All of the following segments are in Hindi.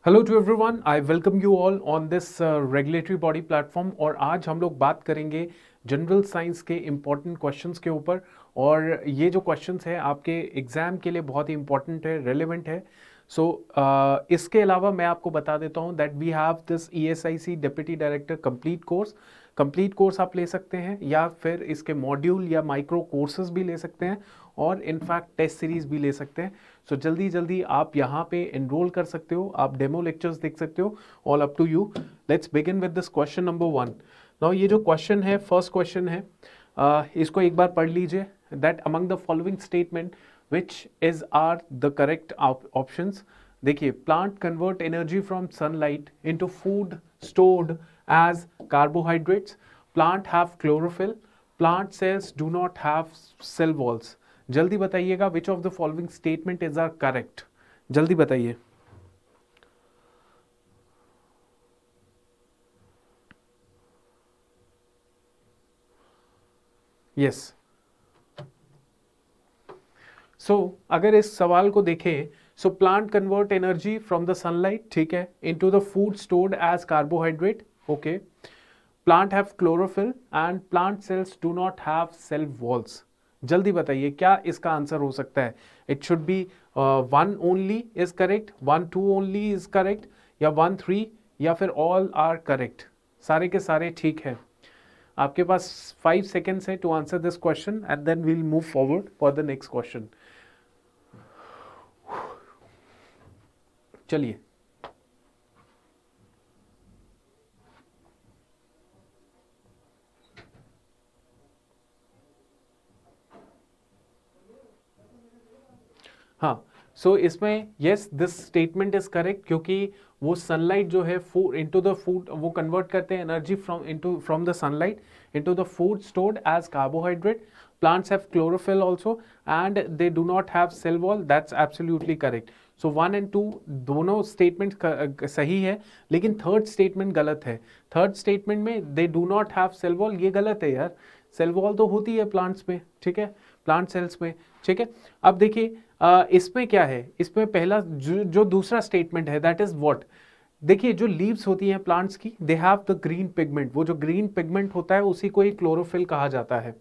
Hello to everyone, I welcome you all on this regulatory body platform. और आज हम लोग बात करेंगे जनरल साइंस के इम्पॉर्टेंट क्वेश्चंस के ऊपर। और ये जो क्वेश्चंस हैं आपके एग्जाम के लिए बहुत ही इंपॉर्टेंट है, रेलेवेंट है। सो इसके अलावा मैं आपको बता देता हूँ that we have this ESIC deputy director complete course आप ले सकते हैं, या फिर इसके मॉड्यूल या माइक्रो कोर्सेज भी ले सकते हैं, और इनफैक्ट टेस्ट सीरीज भी ले सकते हैं। सो जल्दी जल्दी आप यहाँ पे एनरोल कर सकते हो, आप डेमो लेक्चर्स देख सकते हो, all up to you. Let's begin with this question number 1। Now ये जो क्वेश्चन है, फर्स्ट क्वेश्चन है, इसको एक बार पढ़ लीजिए। That among the following statement which is are the correct options. देखिए, plant convert energy from sunlight into food stored as carbohydrates, plant have chlorophyll, plant cells do not have cell walls. जल्दी बताइएगा which of the following statement is are correct. जल्दी बताइए। यस। सो अगर इस सवाल को देखें, so plant convert energy from the sunlight, ठीक है, into the food stored as carbohydrate, okay. Plant have chlorophyll and plant cells do not have cell walls. जल्दी बताइए क्या इसका आंसर हो सकता है। It should be 1 only is correct, 1 2 only is correct, या 1 3, या फिर ऑल आर करेक्ट, सारे के सारे ठीक है। आपके पास 5 सेकेंड्स है to answer this question and then we'll move forward for the next question. चलिए। हाँ, सो इसमें yes this statement is correct, क्योंकि वो सनलाइट जो है फूड इनटू द फूड, वो कन्वर्ट करते हैं energy from the sunlight into the food stored as carbohydrate. Plants have chlorophyll also and they do not have cell wall. That's absolutely correct. So 1 and 2 दोनों स्टेटमेंट सही है, लेकिन थर्ड स्टेटमेंट गलत है। थर्ड स्टेटमेंट में they do not have cell wall, ये गलत है यार। सेल वॉल तो होती है प्लांट्स में, ठीक है, प्लांट सेल्स में, ठीक है। अब देखिए इसमें क्या है, इसमें पहला जो दूसरा स्टेटमेंट है दैट इज व्हाट। देखिए, जो लीव्स होती हैं प्लांट्स की, they have the green pigment. वो जो ग्रीन पिगमेंट होता है उसी को ही क्लोरोफिल कहा जाता है,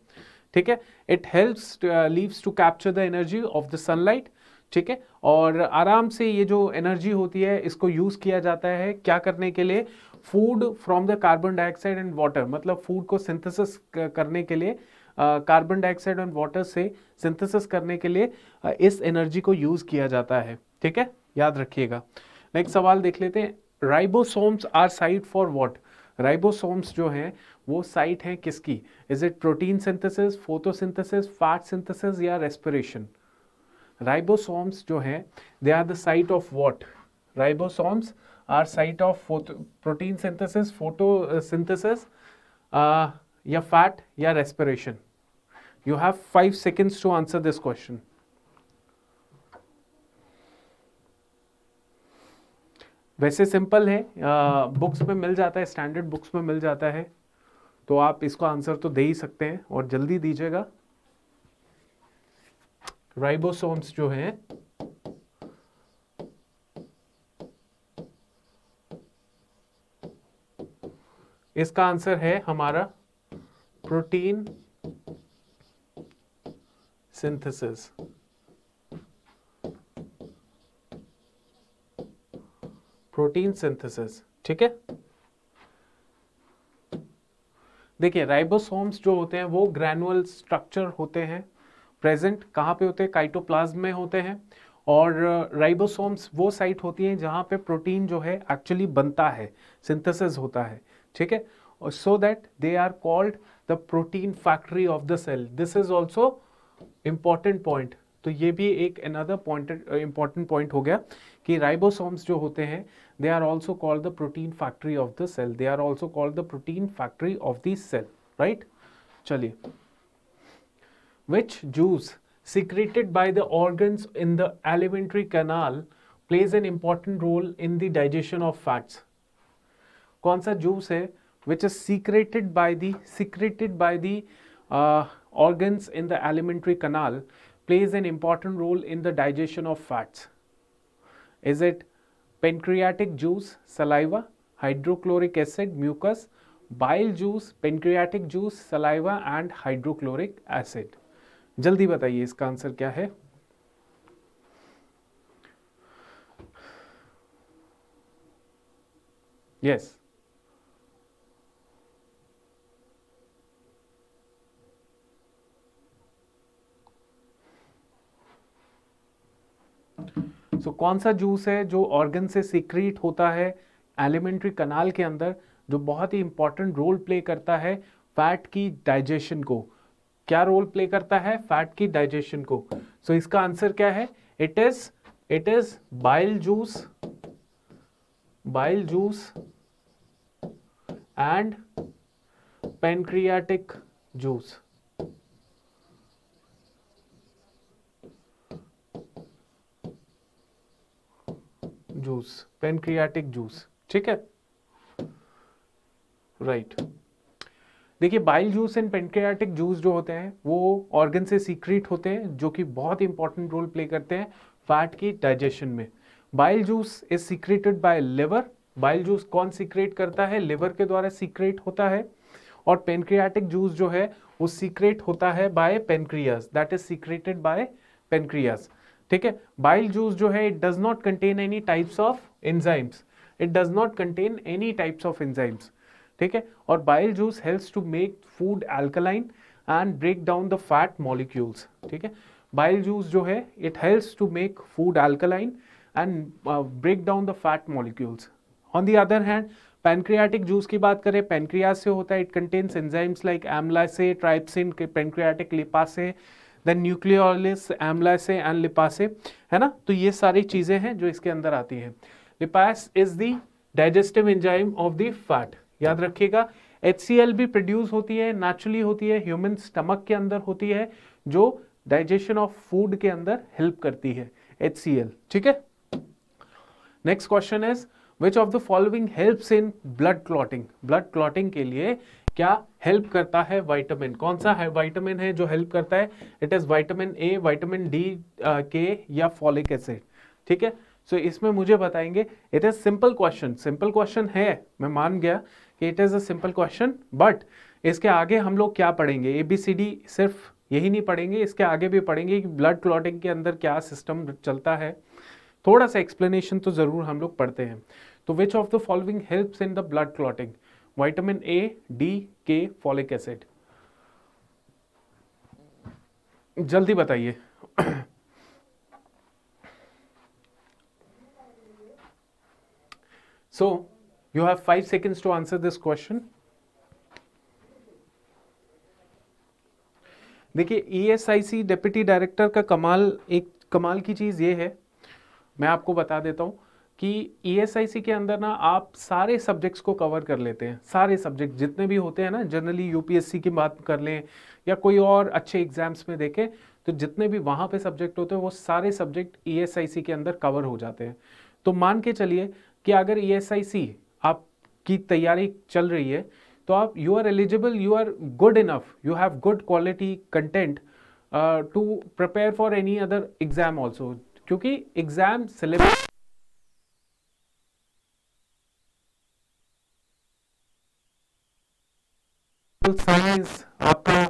ठीक है। It helps leaves to capture the energy of the sunlight, ठीक है। और आराम से ये जो एनर्जी होती है इसको यूज किया जाता है क्या करने के लिए, food from the carbon dioxide and water, मतलब फूड को सिंथेसिस करने के लिए, कार्बन डाइऑक्साइड एंड वाटर से सिंथेसिस करने के लिए इस एनर्जी को यूज किया जाता है, ठीक है, याद रखिएगा। नेक्स्ट सवाल देख लेते हैं। Ribosomes are site for what. Ribosomes जो हैं वो साइट है किसकी। Is it protein synthesis, photosynthesis, fat synthesis, या रेस्पिरेशन। राइबोसोम्स जो हैं they are the site of what. Ribosomes are site of protein synthesis, photosynthesis, या फैट, या respiration. You have 5 seconds to answer this question. वैसे सिंपल है, बुक्स में मिल जाता है, स्टैंडर्ड बुक्स में मिल जाता है, तो आप इसको आंसर तो दे ही सकते हैं, और जल्दी दीजिएगा। राइबोसोम्स जो हैं इसका आंसर है हमारा प्रोटीन सिंथेसिस। प्रोटीन सिंथेसिस, ठीक है। देखिए, राइबोसोम्स जो होते हैं वो ग्रैनुअल स्ट्रक्चर होते हैं, प्रेजेंट कहाँ पे होते हैं, काइटोप्लाज्म में होते हैं। और राइबोसोम्स वो साइट होती हैं जहाँ पे प्रोटीन जो है एक्चुअली बनता है, सिंथेसिस होता है, ठीक है। और so that they are called the protein factory of the cell. This is also important point. तो ये भी एक अनदर पॉइंट, इंपॉर्टेंट पॉइंट हो गया कि राइबोसोम्स जो होते हैं they are also called the protein factory of the cell. They are also called the protein factory of the cell, right. चलिए। Which juice secreted by the organs in the alimentary canal plays an important role in the digestion of fats। कौन सा जूस है which is secreted by the organs in the alimentary canal plays an important role in the digestion of fats? Is it pancreatic juice saliva, hydrochloric acid mucus, bile juice, pancreatic juice, saliva and hydrochloric acid. जल्दी बताइए इसका आंसर क्या है। यस सो कौन सा जूस है जो ऑर्गन से सीक्रेट होता है एलिमेंट्री कनाल के अंदर, जो बहुत ही इंपॉर्टेंट रोल प्ले करता है फैट की डाइजेशन को। क्या रोल प्ले करता है फैट की डाइजेशन को? सो इसका आंसर क्या है? It is bile juice, bile juice and pancreatic juice. Juice, pancreatic juice, ठीक है, राइट। देखिए bile juice and pancreatic juice जो होते हैं वो ऑर्गन से सीक्रेट होते हैं, जो कि बहुत इंपॉर्टेंट रोल प्ले करते हैं फैट की डाइजेशन में। Bile juice is secreted bye liver. Bile juice कौन सीक्रेट करता है? लिवर के द्वारा सीक्रेट होता है। और पेनक्रियाटिक जूस जो है वो सीक्रेट होता है by pancreas, that is secreted by pancreas, ठीक है। बाइल जूस जो है it does not contain any types of enzymes, it does not contain any types of enzymes, ठीक है। और bile juice helps to make food alkaline and break down the fat molecules, ठीक है। बाइल जूस जो है it helps to make food alkaline and break down the fat molecules. On the other hand pancreatic juice की बात करें, पैनक्रियास से होता है, it contains enzymes like amylase, trypsin, pancreatic lipase, then nucleases, amylase and lipase, है ना। तो ये सारी चीजें हैं जो इसके अंदर आती हैं। Lipase is the digestive enzyme of the fat, याद रखिएगा। HCl भी प्रोड्यूस होती है, नेचुरली होती है, ह्यूमन स्टमक के अंदर होती है, जो डाइजेशन ऑफ फूड के अंदर हेल्प करती है, HCl, ठीक है। Next question is which of the following helps in blood clotting? Blood clotting के लिए क्या हेल्प करता है विटामिन? कौन सा है विटामिन है जो हेल्प करता है? It is vitamin A, vitamin D, के या फॉलिक एसिड, ठीक है। सो इसमें मुझे बताएंगे। It is simple question, simple question है, मैं मान गया कि it is a simple question, but इसके आगे हम लोग क्या पढ़ेंगे? ABCD सिर्फ यही नहीं पढ़ेंगे, इसके आगे भी पढ़ेंगे कि ब्लड क्लॉटिंग के अंदर क्या सिस्टम चलता है। थोड़ा सा एक्सप्लेनेशन तो जरूर हम लोग पढ़ते हैं। तो विच of the following helps in the blood clotting? Vitamin A, D, K, folic acid, जल्दी बताइए। So you have 5 seconds to answer this question. देखिए ESIC डिप्टी डायरेक्टर का एक कमाल की चीज़ ये है, मैं आपको बता देता हूँ कि ESIC के अंदर ना आप सारे सब्जेक्ट्स को कवर कर लेते हैं। सारे सब्जेक्ट जितने भी होते हैं ना, जनरली UPSC की बात कर लें या कोई और अच्छे एग्जाम्स में देखें, तो जितने भी वहाँ पे सब्जेक्ट होते हैं वो सारे सब्जेक्ट ESIC के अंदर कवर हो जाते हैं। तो मान के चलिए कि अगर ESIC आपकी तैयारी चल रही है तो आप you are eligible, you are good enough, you have good quality content to prepare for any other exam also, क्योंकि एग्जाम सिलेबस साइंस आपका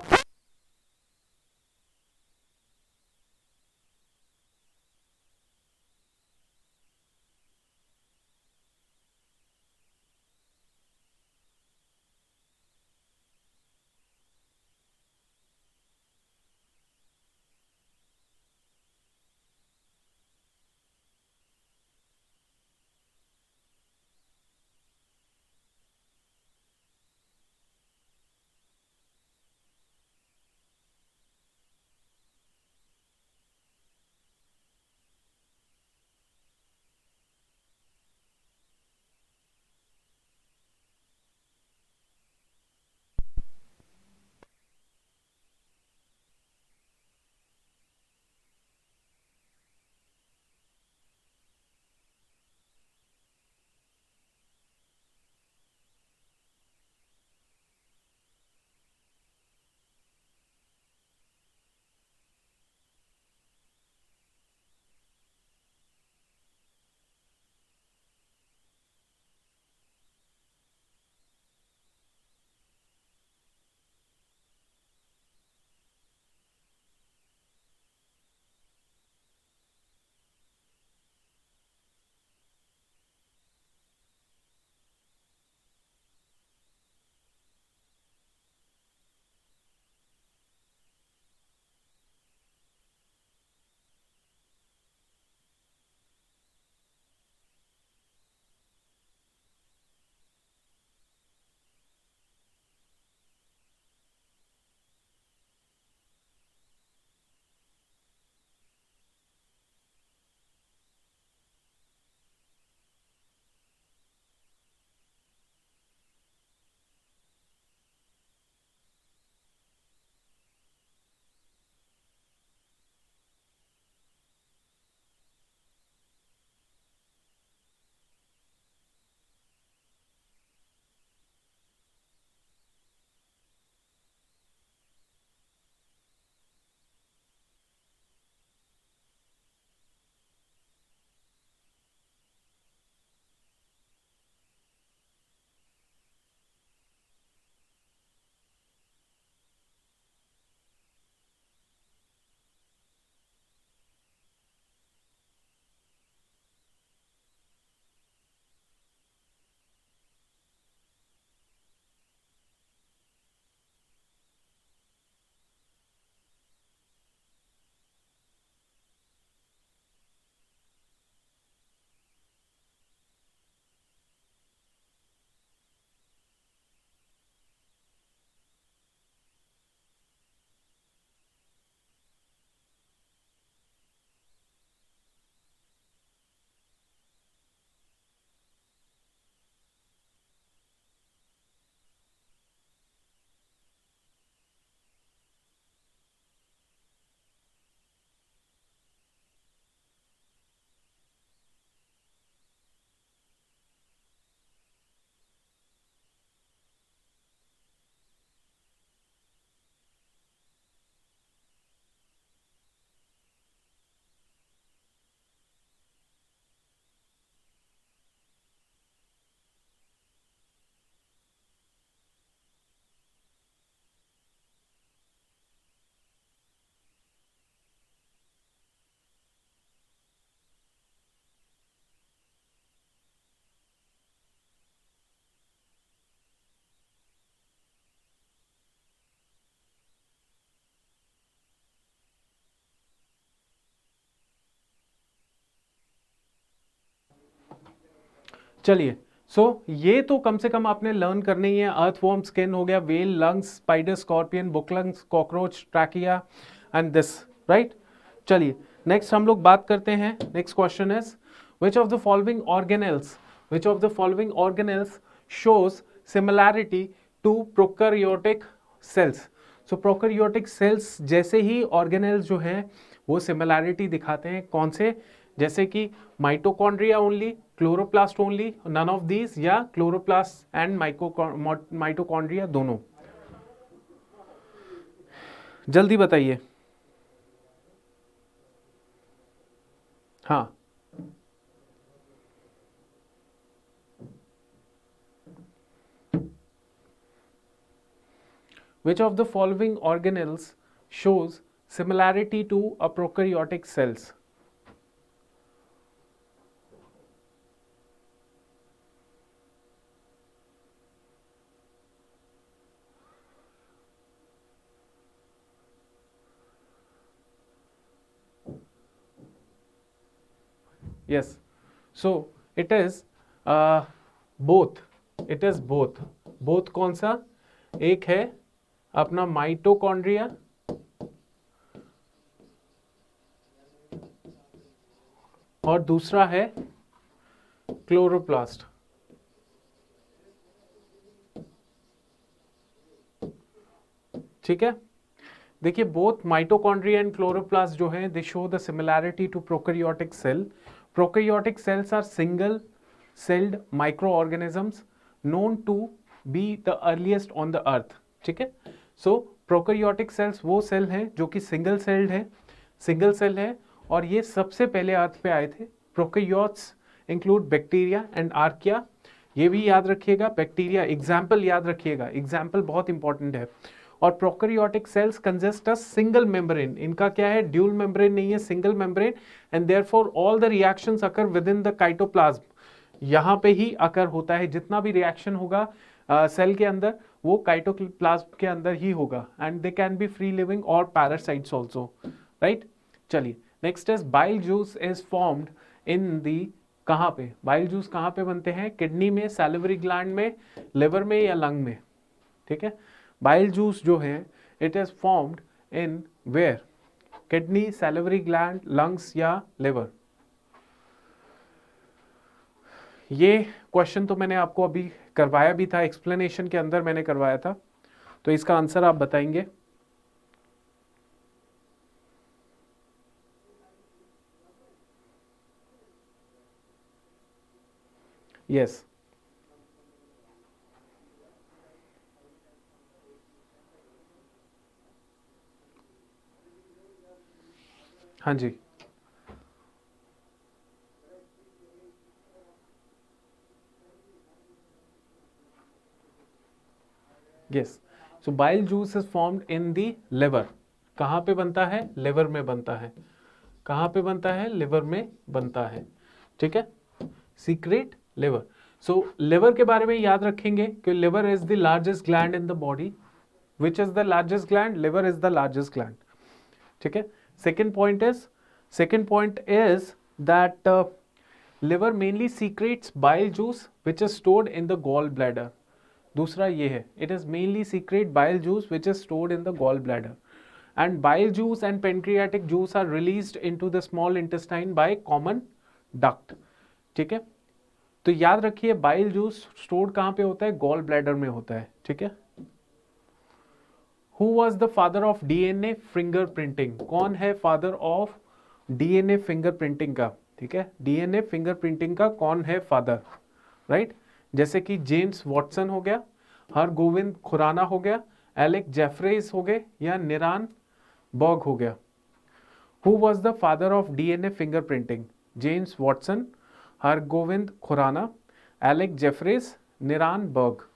चलिए, ये तो कम से कम आपने लर्न करनी ही है। अर्थवॉर्म स्किन हो गया, whale, lungs, spider, scorpion, book lungs, cockroach, trachea and this, right. चलिए नेक्स्ट हम लोग बात करते हैं। Next question is which of the following organelles shows similarity to prokaryotic cells. So prokaryotic cells जैसे ही ऑर्गेनेल्स जो हैं वो सिमिलैरिटी दिखाते हैं। कौन से? जैसे कि mitochondria only, chloroplast only, none of these, या क्लोरोप्लास्ट एंड माइटोकॉन्ड्रिया दोनों। जल्दी बताइए। हाँ, which of the following organelles shows similarity to a prokaryotic cells? Yes, so it is both. It is both. Both कौन सा? एक है अपना माइटोकॉन्ड्रिया और दूसरा है क्लोरोप्लास्ट। ठीक है, देखिए बोथ माइटोकॉन्ड्रिया एंड क्लोरोप्लास्ट जो है they show the similarity to prokaryotic cell. Prokaryotic cells are single celled microorganisms known to be the earliest on the earth. ठीक है, सो प्रोकैरियोटिक सेल्स वो सेल हैं जो कि सिंगल सेल है और ये सबसे पहले अर्थ पे आए थे। Prokaryotes include bacteria and archaea. ये भी याद रखिएगा, बैक्टीरिया एग्जाम्पल याद रखिएगा, एग्जाम्पल बहुत इंपॉर्टेंट है। और prokaryotic cells consist of single membrane. इनका क्या है? ड्यूल मेम्ब्रेन नहीं है, single membrane, and therefore all the reactions occur within the cytoplasm. यहाँ पे ही अकर होता है, जितना भी रिएक्शन होगा सेल के अंदर वो काइटोप्लाज्म के अंदर ही होगा, and they can be free living और पैरासाइट्स ऑल्सो, राइट। चलिए next is bile juice is formed in the, कहाँ पे बाइल जूस कहाँ पे बनते हैं? किडनी में, सैलिवरी ग्लैंड में, लिवर में या लंग में? ठीक है, बाइल जूस जो है it is formed in where? Kidney, salivary gland, lungs या लिवर? ये क्वेश्चन तो मैंने आपको अभी करवाया भी था, एक्सप्लेनेशन के अंदर मैंने करवाया था, तो इसका आंसर आप बताएंगे। यस, हाँ जी, yes. So bile juice is formed in the liver. कहाँ पे बनता है? लिवर में बनता है। कहाँ पे बनता है? लिवर में बनता है। ठीक है, सीक्रेट लिवर। सो लिवर के बारे में याद रखेंगे कि liver is the largest gland in the body. Which is the largest gland? Liver is the largest gland. ठीक है, second point is that liver mainly secretes bile juice which is stored in the gall bladder. दूसरा ये है, it is mainly secrete bile juice which is stored in the gall bladder, and bile juice and pancreatic juice are released into the small intestine by common duct। ठीक है, तो याद रखिए बाइल जूस स्टोर्ड कहाँ पे होता है? गॉल ब्लैडर में होता है। ठीक है, who was the father of DNA fingerprinting? कौन है फादर ऑफ डीएनए फिंगरप्रिंटिंग का? ठीक है, डीएनए फिंगरप्रिंटिंग का कौन है फादर? राइट, जैसे कि जेम्स वॉटसन हो गया, हरगोविंद खुराना हो गया, एलेक जेफरेज हो गए, या निरान बर्ग हो गया। Who was the father of DNA fingerprinting? James Watson, Hargobind Khorana, Alec Jeffreys, Nirenberg.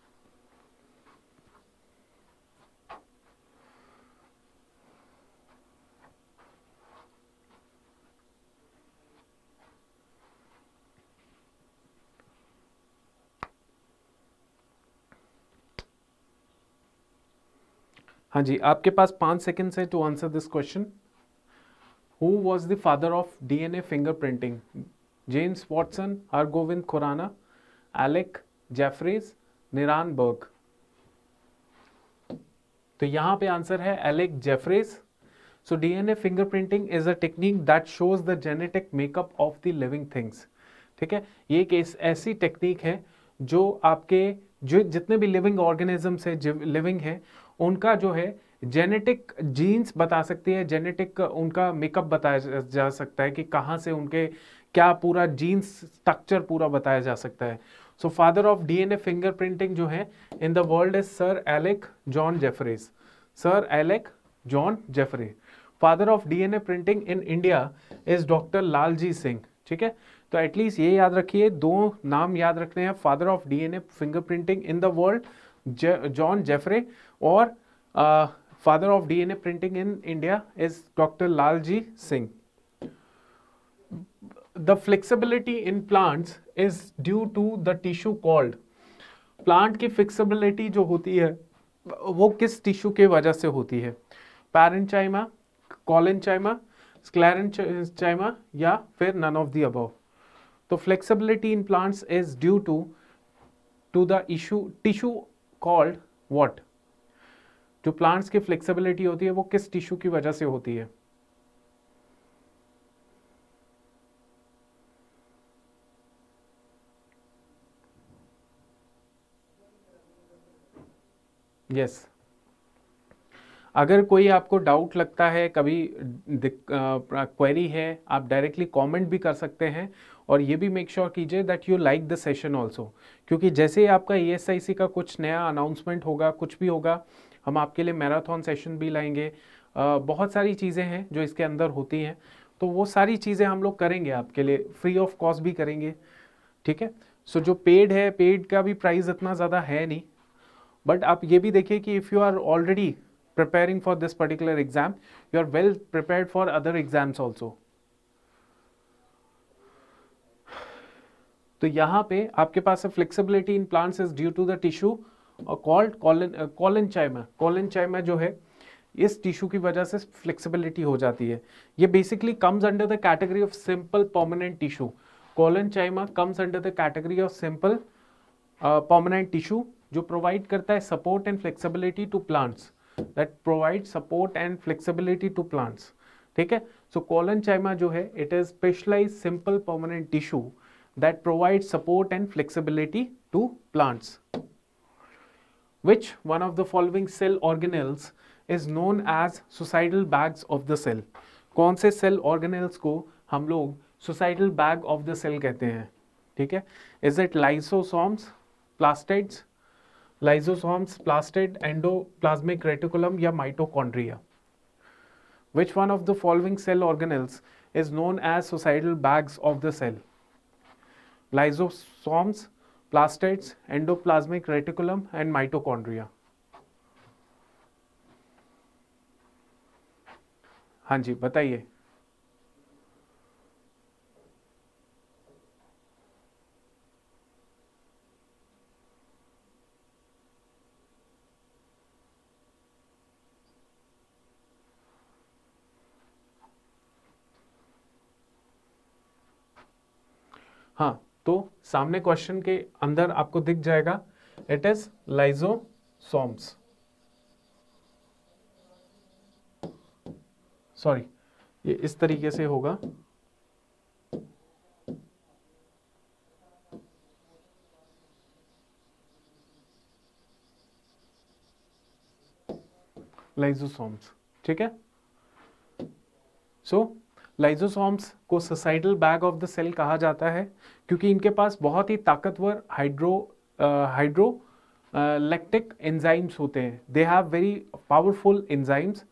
हाँ जी, आपके पास 5 सेकेंड्स है to answer this question. Who was the father of DNA fingerprinting? James Watson, Hargobind Khorana, Alec Jeffreys, Nirenberg. तो यहां पे आंसर है Alec Jeffreys. So DNA fingerprinting is a technique that shows the genetic makeup of the living things. ठीक है, ये एक ऐसी टेक्निक है जो आपके जो जितने भी लिविंग ऑर्गेनिजम्स है, लिविंग है, उनका जो है जेनेटिक जीन्स बता सकती है, जेनेटिक उनका मेकअप बताया जा सकता है कि कहाँ से उनके क्या पूरा जीन्स स्ट्रक्चर पूरा बताया जा सकता है। So father of DNA fingerprinting जो है in the world is sir Alec John Jeffreys. Sir Alec John Jeffrey. Father of DNA printing in India is doctor Lalji Singh. ठीक है, तो एटलीस्ट ये याद रखिए, दो नाम याद रखने हैं, father of DNA fingerprinting in the world John Jeffrey, और father of DNA printing in India is doctor Lalji Singh. The flexibility in plants is due to the tissue called. Plant की फ्लेक्सिबिलिटी जो होती है वो किस टिश्यू के वजह से होती है? पैरेन्चाइमा, कॉलेन्चाइमा, स्क्लेरेन्चाइमा, या फिर नन ऑफ द अबव। तो flexibility in plants is due to the tissue called what? जो प्लांट्स की फ्लेक्सिबिलिटी होती है वो किस टिश्यू की वजह से होती है? यस, अगर कोई आपको डाउट लगता है, कभी क्वेरी है, आप डायरेक्टली कमेंट भी कर सकते हैं, और ये भी मेक श्योर कीजिए that you like the session also, क्योंकि जैसे ही आपका ESIC का कुछ नया अनाउंसमेंट होगा, कुछ भी होगा, हम आपके लिए मैराथन सेशन भी लाएंगे। बहुत सारी चीज़ें हैं जो इसके अंदर होती हैं, तो वो सारी चीज़ें हम लोग करेंगे आपके लिए, फ्री ऑफ कॉस्ट भी करेंगे। ठीक है, सो जो पेड है, पेड का भी प्राइस इतना ज़्यादा है नहीं, बट आप ये भी देखिए कि if you are already preparing for this particular exam, you are well prepared for other exams also. तो यहाँ पे आपके पास flexibility in plants is due to the tissue called collenchyma. Collenchyma जो है इस टिश्यू की वजह से फ्लेक्सिबिलिटी हो जाती है। ये basically comes under the category of simple permanent tissue. Collenchyma comes under the category of simple permanent tissue जो प्रोवाइड करता है support and flexibility to plants, that provide support and flexibility to plants. ठीक है, so collenchyma जो है it is specialized simple permanent tissue that provides support and flexibility to plants. Which one of the following cell organelles is known as suicidal bags of the cell? कौन से सेल ऑर्गेनेल्स को हम लोग suicidal bag of the cell कहते हैं? ठीक है, is it lysosomes, plastids, lysosomes, plastid, endoplasmic reticulum या mitochondria? Which one of the following cell organelles is known as suicidal bags of the cell? Lysosomes, plastids, endoplasmic reticulum and mitochondria. हाँ जी बताइए। हाँ, तो सामने क्वेश्चन के अंदर आपको दिख जाएगा, इट इज लाइजोसोम्स। सॉरी, ये इस तरीके से होगा, लाइजोसोम्स। ठीक है, सो लाइजोसोम्स को suicidal bag of the cell कहा जाता है क्योंकि इनके पास बहुत ही ताकतवर हाइड्रोलैक्टिक एंजाइम्स होते हैं। They have very powerful enzymes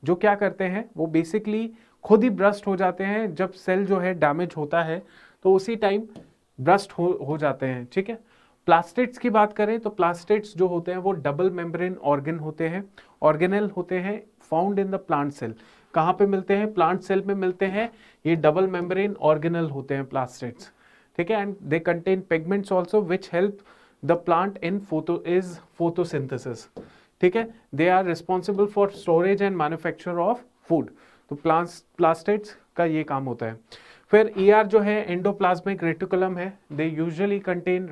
जो क्या करते हैं, वो बेसिकली खुद ही ब्रस्ट हो जाते हैं। जब सेल जो है डैमेज होता है तो उसी टाइम ब्रस्ट हो जाते हैं। ठीक है, प्लास्टिड्स की बात करें तो प्लास्टिड्स जो होते हैं वो डबल मेम्ब्रेन ऑर्गन होते हैं, ऑर्गेनेल होते हैं, found in the plant cell. कहाँ पे मिलते हैं? प्लांट सेल में मिलते हैं। ये डबल मेम्ब्रेन ऑर्गेनल होते हैं प्लास्टिड्स। ठीक है, and they contain pigments also which help the plant in photosynthesis. ठीक है, they are responsible for storage and manufacture of food. तो प्लास्टिड्स का ये काम होता है। फिर ER जो है एंडोप्लाज्मिक रेटिकुलम है, they usually contain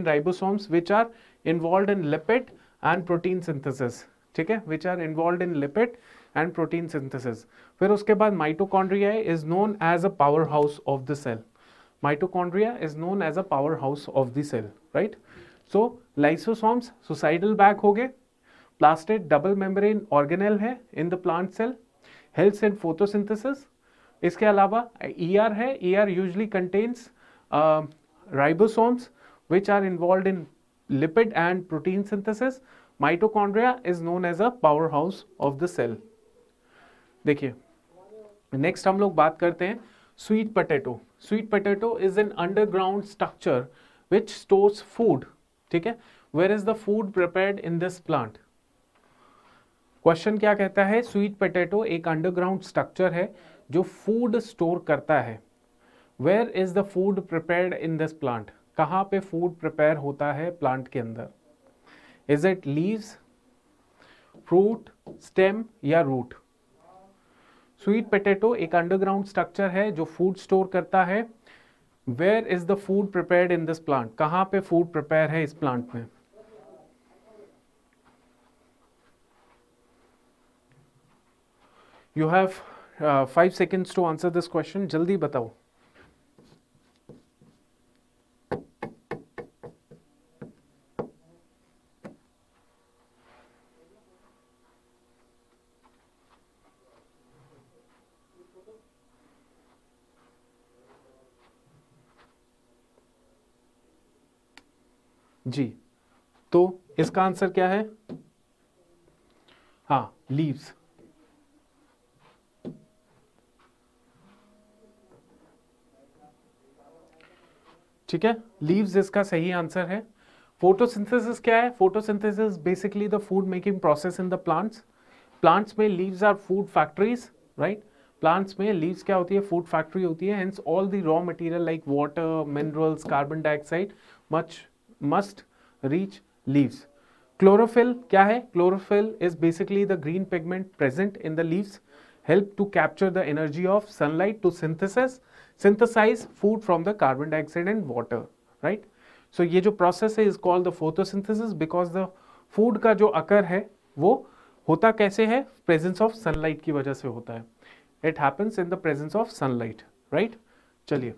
ribosomes which are involve in lipid and protein synthesis, ठीक है, which are involve in lipid and protein synthesis. फिर उसके बाद mitochondria is known as a power house of the cell, mitochondria is known as a power house of the cell, right. So lysosomes suicidal bag हो गए, प्लास्टिड डबल मेम्ब्रेन ऑर्गेनेल है in the plant cell, helps in photosynthesis. इसके अलावा ER है, ER usually contains ribosomes which are involve in lipid and protein synthesis. Mitochondria is known as a power house of the cell. देखिए नेक्स्ट हम लोग बात करते हैं sweet potato. Sweet potato is an underground structure which stores food, ठीक है। Where is the food prepared in this plant? Question क्या कहता है? स्वीट पोटैटो एक अंडरग्राउंड स्ट्रक्चर है जो फूड स्टोर करता है। Where is the food prepared in this plant? कहाँ पे फूड प्रिपेयर होता है प्लांट के अंदर? Is it leaves, fruit, stem या रूट? स्वीट पोटैटो एक अंडरग्राउंड स्ट्रक्चर है जो फूड स्टोर करता है। Where is the food prepared in this plant? कहाँ पे फूड प्रिपेयर है इस प्लांट में? You have 5 seconds to answer this question. जल्दी बताओ। जी, तो इसका आंसर क्या है? हाँ, लीव्स। ठीक है, लीव्स इसका सही आंसर है। फोटोसिंथेसिस क्या है? Photosynthesis basically the food making process in the plants. Plants में leaves are food factories, right. Plants में लीव्स क्या होती है? फूड फैक्ट्री होती है। Hence all the raw material like water, minerals, carbon dioxide must reach leaves. Chlorophyll क्या है? Chlorophyll is basically the green pigment present in the leaves, help to capture the energy of sunlight to synthesize food from the carbon dioxide and water, right? So ये जो process है is called the photosynthesis because the food का जो occur है वो होता कैसे है? Presence of sunlight की वजह से होता है। It happens in the presence of sunlight, right? चलिए,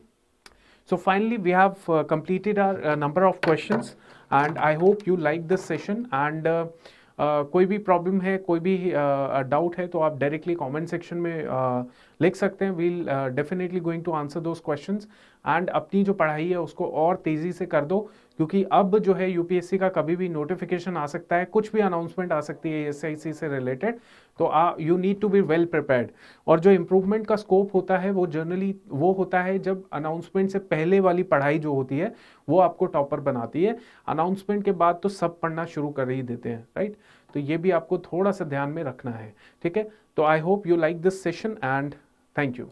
so finally we have completed our number of questions and I hope you like this session and कोई भी प्रॉब्लम है, कोई भी डाउट है तो आप डायरेक्टली कमेंट सेक्शन में लिख सकते हैं। We'll definitely going to answer those questions and अपनी जो पढ़ाई है उसको और तेज़ी से कर दो, क्योंकि अब जो है यूपीएससी का कभी भी नोटिफिकेशन आ सकता है, कुछ भी अनाउंसमेंट आ सकती है एसआईसी से रिलेटेड, तो you need to be well prepared. और जो इम्प्रूवमेंट का स्कोप होता है वो जनरली वो होता है जब अनाउंसमेंट से पहले वाली पढ़ाई जो होती है वो आपको टॉपर बनाती है। अनाउंसमेंट के बाद तो सब पढ़ना शुरू कर ही देते हैं, राइट। तो ये भी आपको थोड़ा सा ध्यान में रखना है, ठीक है। तो I hope you like this session and thank you.